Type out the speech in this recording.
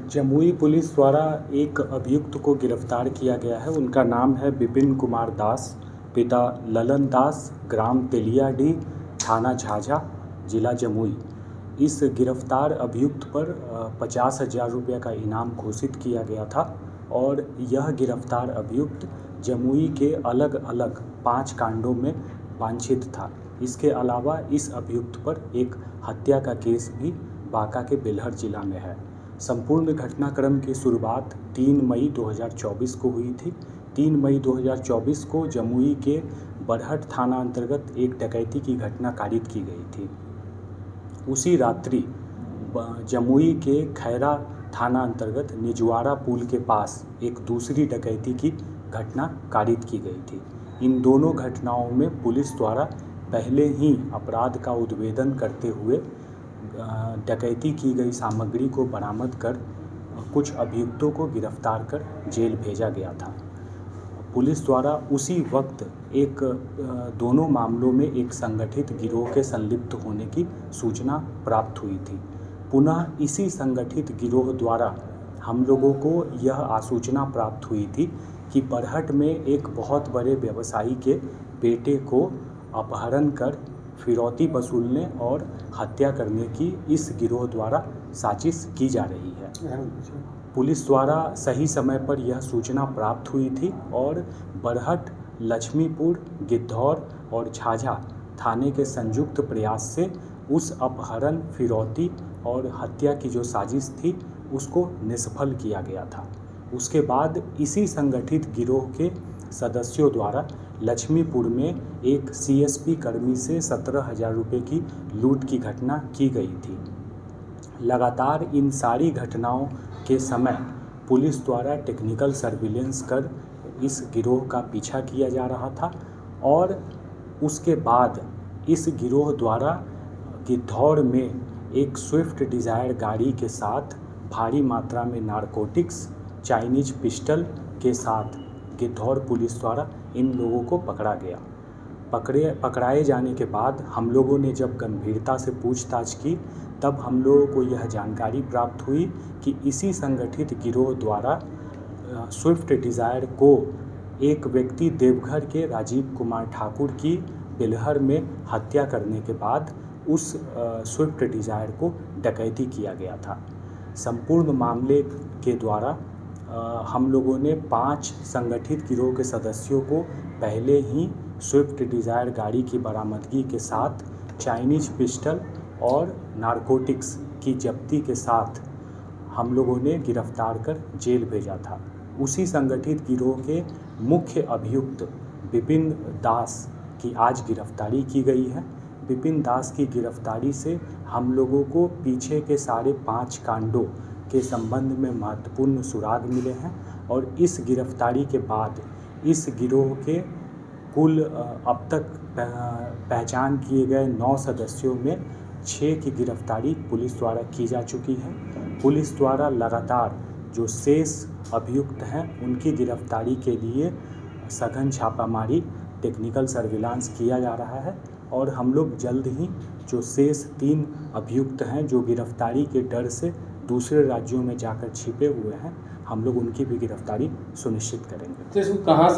Jamui police द्वारा एक अभियुक्त को गिरफ्तार किया गया है। उनका नाम है विपिन कुमार दास, पिता ललन दास, ग्राम तेलियाडीह, थाना झाझा, जिला जमुई। इस गिरफ्तार अभियुक्त पर 50,000 रुपये का इनाम घोषित किया गया था और यह गिरफ्तार अभियुक्त जमुई के अलग अलग 5 कांडों में वांछित था। इसके अलावा इस अभियुक्त पर एक हत्या का केस भी बांका के बेलहर जिला में है। संपूर्ण घटनाक्रम की शुरुआत 3 मई 2024 को हुई थी। 3 मई 2024 को जमुई के बरहट थाना अंतर्गत एक डकैती की घटना कारित की गई थी। उसी रात्रि जमुई के खैरा थाना अंतर्गत निजवाड़ा पुल के पास एक दूसरी डकैती की घटना कारित की गई थी। इन दोनों घटनाओं में पुलिस द्वारा पहले ही अपराध का उद्भेदन करते हुए डकैती की गई सामग्री को बरामद कर कुछ अभियुक्तों को गिरफ्तार कर जेल भेजा गया था। पुलिस द्वारा उसी वक्त दोनों मामलों में एक संगठित गिरोह के संलिप्त होने की सूचना प्राप्त हुई थी। पुनः इसी संगठित गिरोह द्वारा हम लोगों को यह आसूचना प्राप्त हुई थी कि बरहट में एक बहुत बड़े व्यवसायी के बेटे को अपहरण कर फिरौती वसूलने और हत्या करने की इस गिरोह द्वारा साजिश की जा रही है। पुलिस द्वारा सही समय पर यह सूचना प्राप्त हुई थी और बरहट, लक्ष्मीपुर, गिद्धौर और झाझा थाने के संयुक्त प्रयास से उस अपहरण, फिरौती और हत्या की जो साजिश थी उसको निष्फल किया गया था। उसके बाद इसी संगठित गिरोह के सदस्यों द्वारा लक्ष्मीपुर में एक सीएसपी कर्मी से 17,000 रुपये की लूट की घटना की गई थी। लगातार इन सारी घटनाओं के समय पुलिस द्वारा टेक्निकल सर्विलेंस कर इस गिरोह का पीछा किया जा रहा था और उसके बाद इस गिरोह द्वारा गिद्धौर में एक स्विफ्ट डिज़ायर गाड़ी के साथ भारी मात्रा में नारकोटिक्स, चाइनीज पिस्टल के साथ गिद्धौर पुलिस द्वारा इन लोगों को पकड़ा गया। पकड़ाए जाने के बाद हम लोगों ने जब गंभीरता से पूछताछ की तब हम लोगों को यह जानकारी प्राप्त हुई कि इसी संगठित गिरोह द्वारा स्विफ्ट डिज़ायर को एक व्यक्ति देवघर के राजीव कुमार ठाकुर की बेलहर में हत्या करने के बाद उस स्विफ्ट डिज़ायर को डकैती किया गया था। संपूर्ण मामले के द्वारा हम लोगों ने 5 संगठित गिरोह के सदस्यों को पहले ही स्विफ्ट डिज़ायर गाड़ी की बरामदगी के साथ चाइनीज पिस्टल और नारकोटिक्स की जब्ती के साथ हम लोगों ने गिरफ्तार कर जेल भेजा था। उसी संगठित गिरोह के मुख्य अभियुक्त विपिन दास की आज गिरफ्तारी की गई है। विपिन दास की गिरफ्तारी से हम लोगों को पीछे के सारे 5 कांडों के संबंध में महत्वपूर्ण सुराग मिले हैं और इस गिरफ्तारी के बाद इस गिरोह के कुल अब तक पहचान किए गए 9 सदस्यों में 6 की गिरफ्तारी पुलिस द्वारा की जा चुकी है। पुलिस द्वारा लगातार जो शेष अभियुक्त हैं उनकी गिरफ्तारी के लिए सघन छापामारी, टेक्निकल सर्विलांस किया जा रहा है और हम लोग जल्द ही जो शेष 3 अभियुक्त हैं जो गिरफ्तारी के डर से दूसरे राज्यों में जाकर छिपे हुए हैं, हम लोग उनकी भी गिरफ्तारी सुनिश्चित करेंगे। कहाँ से